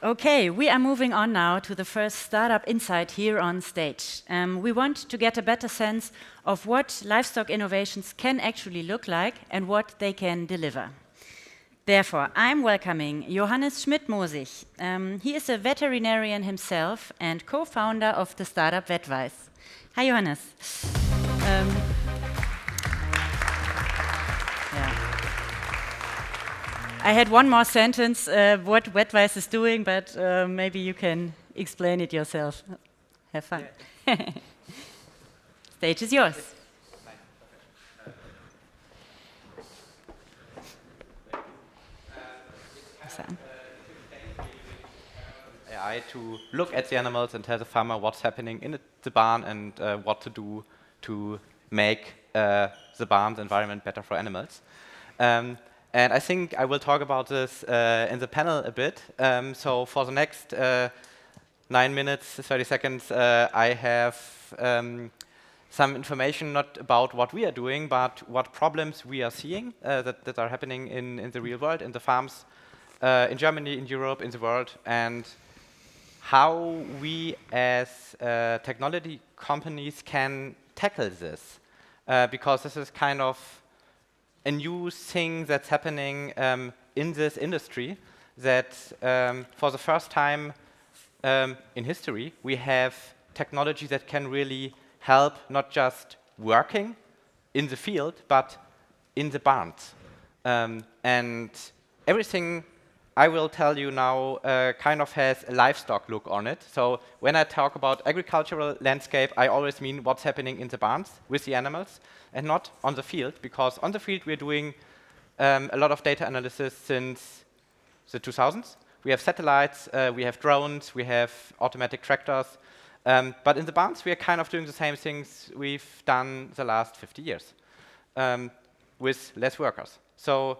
Okay, we are moving on now to the first Startup Insight here on stage. We want to get a better sense of what livestock innovations can actually look like and what they can deliver. Therefore, I'm welcoming Johannes Schmidt Mosig. He is a veterinarian himself and co-founder of the startup VetVise. Hi, Johannes. I had one more sentence, what VetVise is doing, but maybe you can explain it yourself. Have fun. Yeah. Stage is yours. AI to look at the animals and tell the farmer what's happening in the barn and what to do to make the barn's environment better for animals. And I think I will talk about this in the panel a bit. So for the next 9 minutes, 30 seconds, I have some information not about what we are doing, but what problems we are seeing that are happening in the real world, in the farms, in Germany, in Europe, in the world, and how we as technology companies can tackle this. Because this is kind of a new thing that's happening in this industry, that for the first time in history, we have technology that can really help not just working in the field, but in the barns. And everything I will tell you now kind of has a livestock look on it. So when I talk about agricultural landscape, I always mean what's happening in the barns with the animals and not on the field, because on the field we're doing a lot of data analysis since the 2000s. We have satellites, we have drones, we have automatic tractors, but in the barns we are kind of doing the same things we've done the last 50 years with less workers. So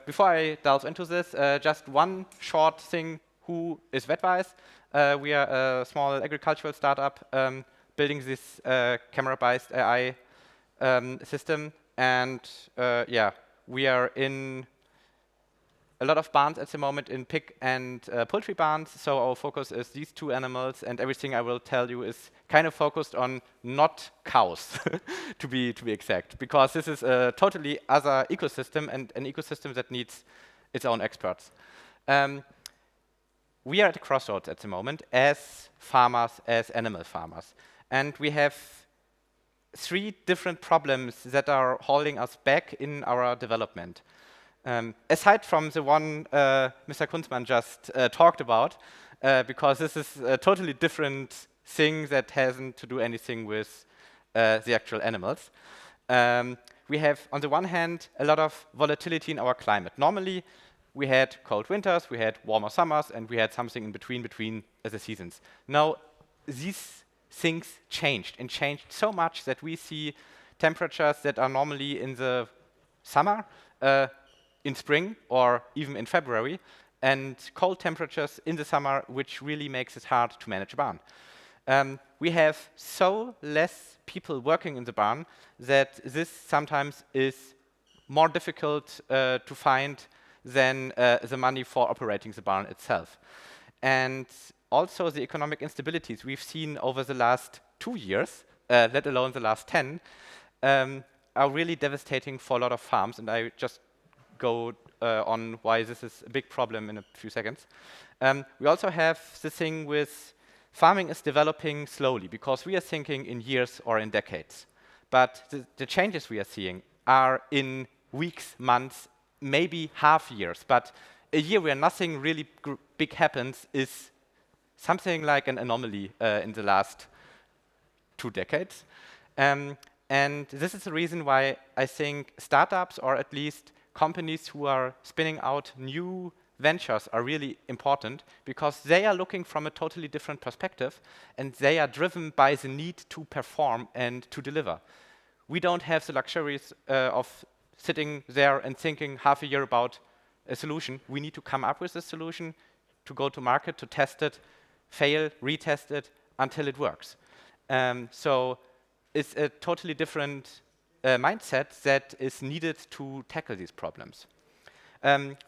before I delve into this, just one short thing. Who is VetVise? We are a small agricultural startup building this camera-based AI system. And yeah, we are in a lot of barns at the moment, in pig and poultry barns. So our focus is these two animals, and everything I will tell you is kind of focused on not cows, to be exact, because this is a totally other ecosystem and an ecosystem that needs its own experts. We are at a crossroads at the moment as farmers, as animal farmers, and we have 3 different problems that are holding us back in our development. Aside from the one Mr. Kunzmann just talked about, because this is a totally different thing that hasn't to do anything with the actual animals. We have, on the one hand, a lot of volatility in our climate. Normally, we had cold winters, we had warmer summers, and we had something in between the seasons. Now, these things changed, and changed so much that we see temperatures that are normally in the summer, in spring, or even in February, and cold temperatures in the summer, which really makes it hard to manage a barn. We have so less people working in the barn that this sometimes is more difficult to find than the money for operating the barn itself. And also the economic instabilities we've seen over the last 2 years, let alone the last 10, are really devastating for a lot of farms. And I just go on why this is a big problem in a few seconds. We also have the thing with farming is developing slowly, because we are thinking in years or in decades. But the changes we are seeing are in weeks, months, maybe half years. But a year where nothing really big happens is something like an anomaly in the last 2 decades. And this is the reason why I think startups, or at least companies who are spinning out new ventures, are really important, because they are looking from a totally different perspective, and they are driven by the need to perform and to deliver. We don't have the luxuries of sitting there and thinking half a year about a solution. We need to come up with a solution, to go to market, to test it, fail, retest it until it works. So it's a totally different mindset that is needed to tackle these problems.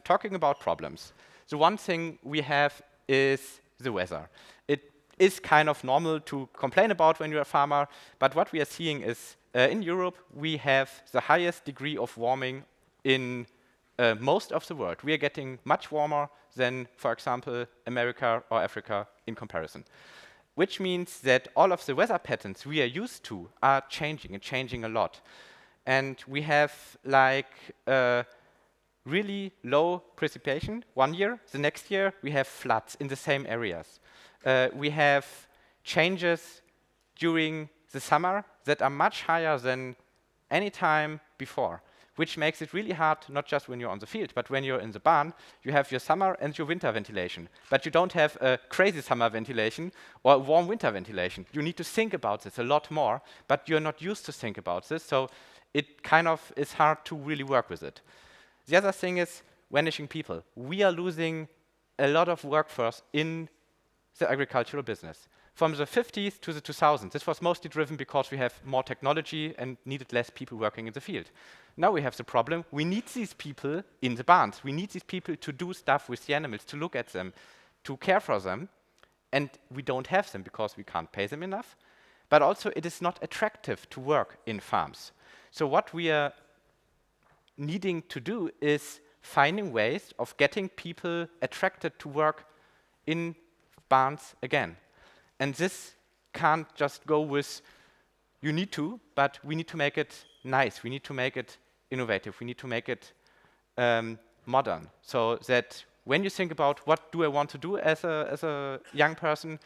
Talking about problems, the one thing we have is the weather. It is kind of normal to complain about when you're a farmer, but what we are seeing is in Europe, we have the highest degree of warming in most of the world. We are getting much warmer than, for example, America or Africa in comparison. Which means that all of the weather patterns we are used to are changing, and changing a lot. And we have like really low precipitation one year. The next year, we have floods in the same areas. We have changes during the summer that are much higher than any time before, which makes it really hard, not just when you're on the field, but when you're in the barn. You have your summer and your winter ventilation, but you don't have a crazy summer ventilation or a warm winter ventilation. You need to think about this a lot more, but you're not used to think about this, so it kind of is hard to really work with it. The other thing is vanishing people. We are losing a lot of workforce in the agricultural business. From the 50s to the 2000s, this was mostly driven because we have more technology and needed less people working in the field. Now we have the problem, we need these people in the barns. We need these people to do stuff with the animals, to look at them, to care for them, and we don't have them because we can't pay them enough. But also it is not attractive to work in farms. So what we are needing to do is finding ways of getting people attracted to work in barns again. And this can't just go with, you need to, but we need to make it nice. We need to make it innovative. We need to make it modern, so that when you think about what do I want to do as a young person,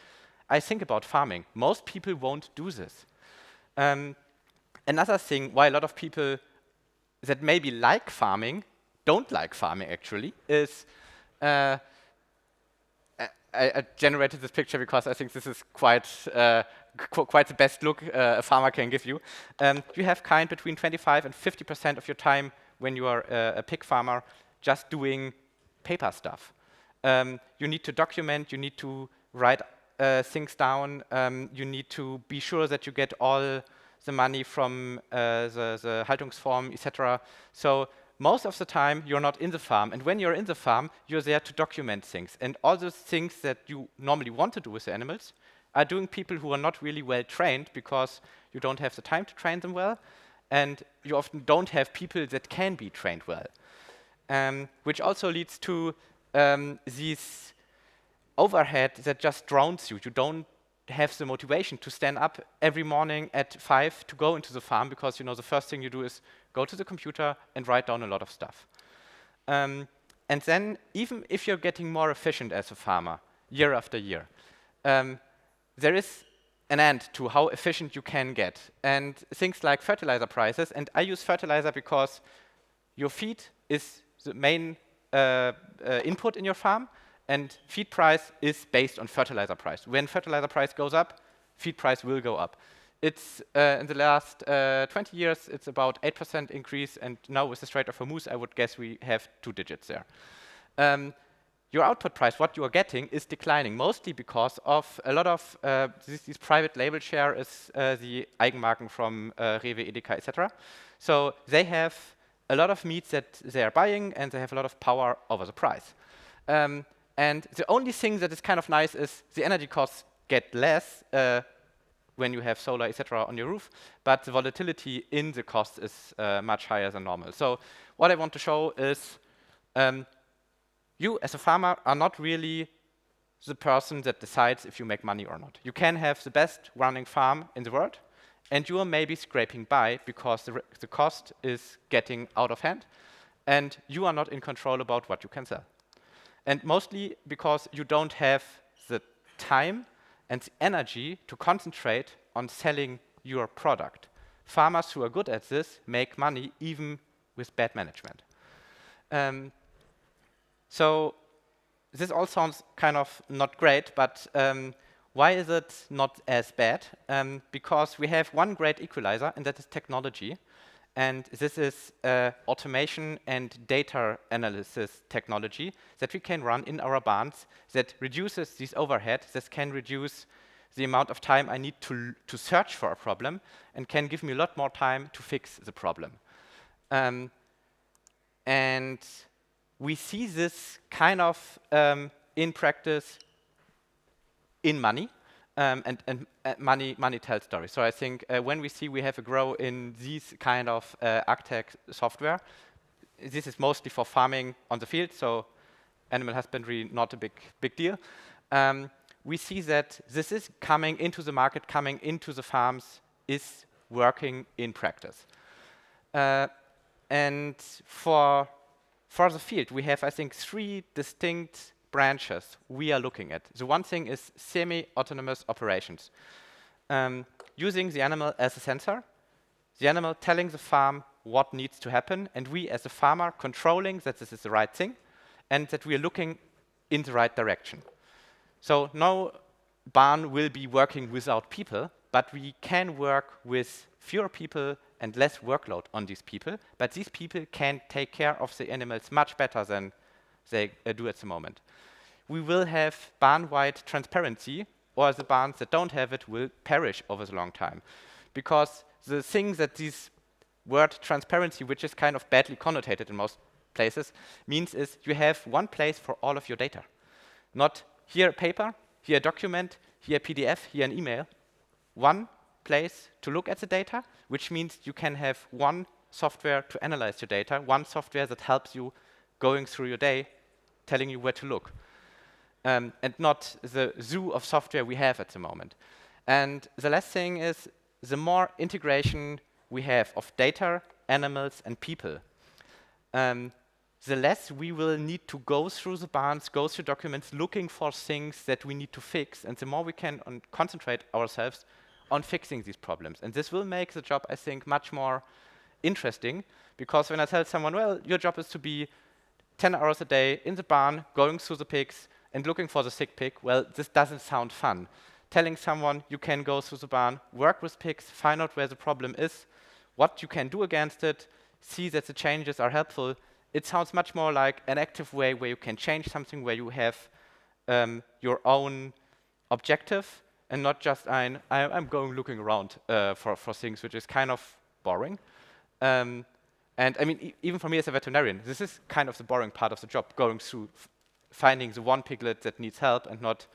I think about farming. Most people won't do this. Another thing why a lot of people that maybe like farming don't like farming actually is I generated this picture because I think this is quite the best look a farmer can give you. You have kind between 25 and 50% of your time when you are a pig farmer just doing paper stuff. You need to document, you need to write things down, you need to be sure that you get all the money from the Haltungsform, etc. So most of the time, you're not in the farm. And when you're in the farm, you're there to document things. And all those things that you normally want to do with the animals are doing people who are not really well trained because you don't have the time to train them well. And you often don't have people that can be trained well. Which also leads to these overhead that just drowns you. You don't have the motivation to stand up every morning at 5 to go into the farm because the first thing you do is go to the computer and write down a lot of stuff. And then even if you're getting more efficient as a farmer year after year, there is an end to how efficient you can get. And things like fertilizer prices, and I use fertilizer because your feed is the main input in your farm, and feed price is based on fertilizer price. When fertilizer price goes up, feed price will go up. It's in the last 20 years, it's about 8% increase, and now with the Strait of Hormuz, I would guess we have 2 digits there. Your output price, what you are getting, is declining, mostly because of a lot of these private label share is the Eigenmarken from Rewe, Edeka, etc. So they have a lot of meats that they are buying, and they have a lot of power over the price. And the only thing that is kind of nice is the energy costs get less when you have solar, etc. on your roof, but the volatility in the cost is much higher than normal. So what I want to show is you as a farmer are not really the person that decides if you make money or not. You can have the best running farm in the world, and you are maybe scraping by because the cost is getting out of hand, and you are not in control about what you can sell. And mostly because you don't have the time and the energy to concentrate on selling your product. Farmers who are good at this make money even with bad management. So this all sounds kind of not great, but why is it not as bad? Because we have one great equalizer, and that is technology. And this is automation and data analysis technology that we can run in our barns that reduces these overhead, that can reduce the amount of time I need to search for a problem and can give me a lot more time to fix the problem. And we see this kind of in practice in money, and money tells stories. So I think when we see we have a grow in these kind of agtech software, this is mostly for farming on the field, so animal husbandry not a big deal. We see that this is coming into the market, coming into the farms, is working in practice. And for the field, we have, I think, 3 distinct branches we are looking at. The one thing is semi-autonomous operations. Using the animal as a sensor, the animal telling the farm what needs to happen, and we as a farmer controlling that this is the right thing, and that we are looking in the right direction. So no barn will be working without people, but we can work with fewer people and less workload on these people, but these people can take care of the animals much better than they do at the moment. We will have barn-wide transparency, or the barns that don't have it will perish over the long time. Because the thing that this word transparency, which is kind of badly connotated in most places, means is you have one place for all of your data. Not here a paper, here a document, here a PDF, here an email. One place to look at the data, which means you can have one software to analyze your data, one software that helps you going through your day, telling you where to look. And not the zoo of software we have at the moment. And the last thing is, the more integration we have of data, animals, and people, the less we will need to go through the barns, go through documents, looking for things that we need to fix, and the more we can concentrate ourselves on fixing these problems. And this will make the job, I think, much more interesting, because when I tell someone, well, your job is to be 10 hours a day in the barn, going through the pigs, and looking for the sick pig, well, this doesn't sound fun. Telling someone you can go through the barn, work with pigs, find out where the problem is, what you can do against it, see that the changes are helpful, it sounds much more like an active way where you can change something, where you have your own objective, and not just I'm going looking around for things, which is kind of boring. And I mean, even for me as a veterinarian, this is kind of the boring part of the job, going through finding the one piglet that needs help and not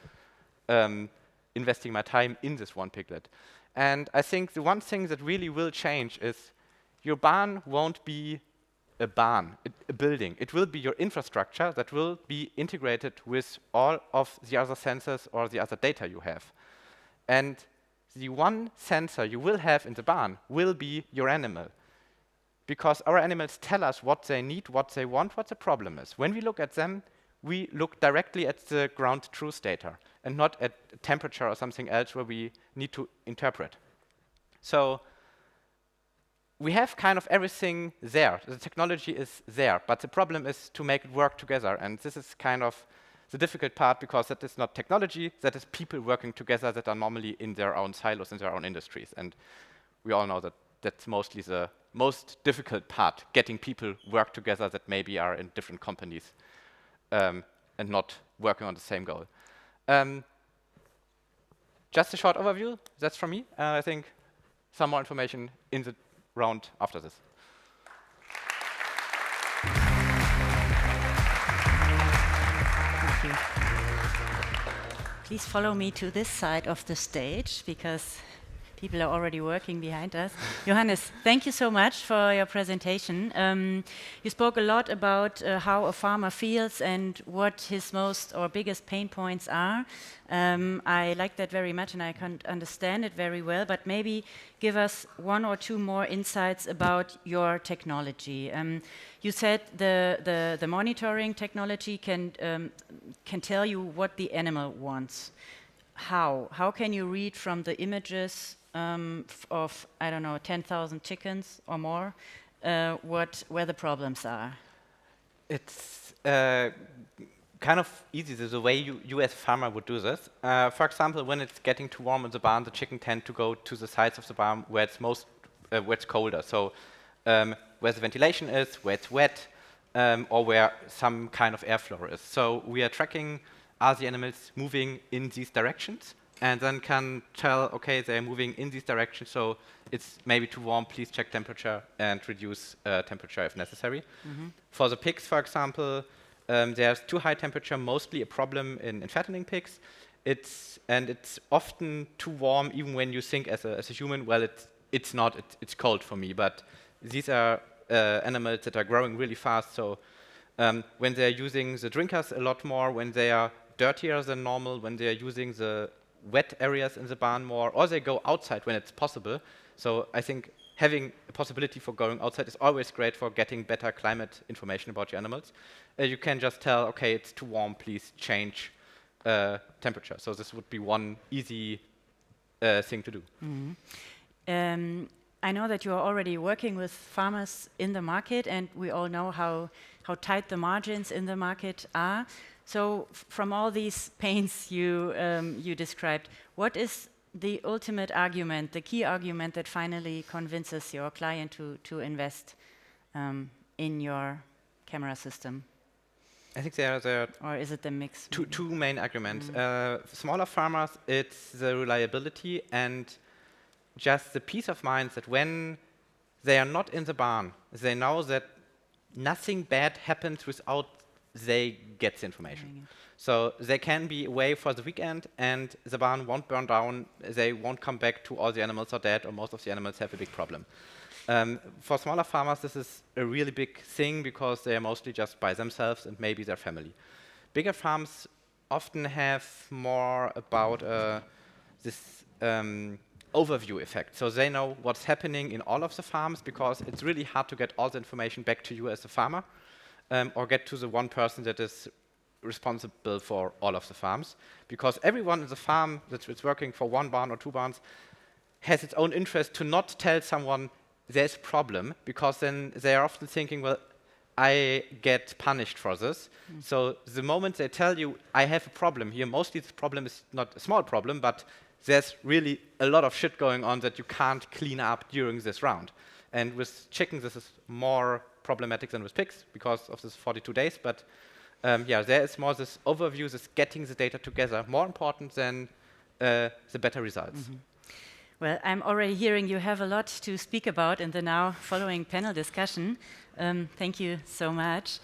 investing my time in this one piglet. And I think the one thing that really will change is your barn won't be a barn, a building. It will be your infrastructure that will be integrated with all of the other sensors or the other data you have. And the one sensor you will have in the barn will be your animal. Because our animals tell us what they need, what they want, what the problem is. When we look at them, we look directly at the ground truth data and not at temperature or something else where we need to interpret. So we have kind of everything there. The technology is there, but the problem is to make it work together. And this is kind of the difficult part, because that is not technology, that is people working together that are normally in their own silos, in their own industries. And we all know that that's mostly the most difficult part, getting people work together that maybe are in different companies and not working on the same goal. Just a short overview, that's from me. I think some more information in the round after this. Thank you. Please follow me to this side of the stage, because people are already working behind us. Johannes, thank you so much for your presentation. You spoke a lot about how a farmer feels and what his most or biggest pain points are. I like that very much, and I can understand it very well, but maybe give us 1 or 2 more insights about your technology. You said the monitoring technology can tell you what the animal wants. How can you read from the images of, I don't know, 10,000 chickens or more, where the problems are? It's kind of easy, the way you as a farmer would do this. For example, when it's getting too warm in the barn, the chicken tend to go to the sides of the barn where it's where it's colder. So where the ventilation is, where it's wet, or where some kind of airflow is. So we are tracking, are the animals moving in these directions? And then can tell, okay, they're moving in these directions, so it's maybe too warm, please check temperature and reduce temperature if necessary. Mm-hmm. For the pigs, for example, there's too high temperature, mostly a problem in fattening pigs. it's often too warm, even when you think as a human, well, it's not, it's cold for me. But these are animals that are growing really fast. So when they're using the drinkers a lot more, when they are dirtier than normal, when they are using the wet areas in the barn more, or they go outside when it's possible. So I think having a possibility for going outside is always great for getting better climate information about your animals. You can just tell, okay, it's too warm, please change temperature. So this would be one easy thing to do. I know that you are already working with farmers in the market, and we all know how tight the margins in the market are. So from all these pains you described, what is the ultimate argument, the key argument that finally convinces your client to invest in your camera system? I think there are or is it the mix? two main arguments. Smaller farmers, it's the reliability and just the peace of mind that when they are not in the barn, they know that nothing bad happens without they get the information. So they can be away for the weekend and the barn won't burn down, they won't come back to all the animals are dead or most of the animals have a big problem. For smaller farmers, this is a really big thing because they are mostly just by themselves and maybe their family. Bigger farms often have more about this overview effect. So they know what's happening in all of the farms because it's really hard to get all the information back to you as a farmer or get to the one person that is responsible for all of the farms. Because everyone in the farm that's working for one barn or two barns has its own interest to not tell someone there's a problem, because then they are often thinking, well, I get punished for this. So the moment they tell you, I have a problem here, mostly the problem is not a small problem, but there's really a lot of shit going on that you can't clean up during this round. And with chickens, this is more problematic than with pigs because of this 42 days. But yeah, there is more this overview, this getting the data together, more important than the better results. Well, I'm already hearing you have a lot to speak about in the now following panel discussion. Thank you so much.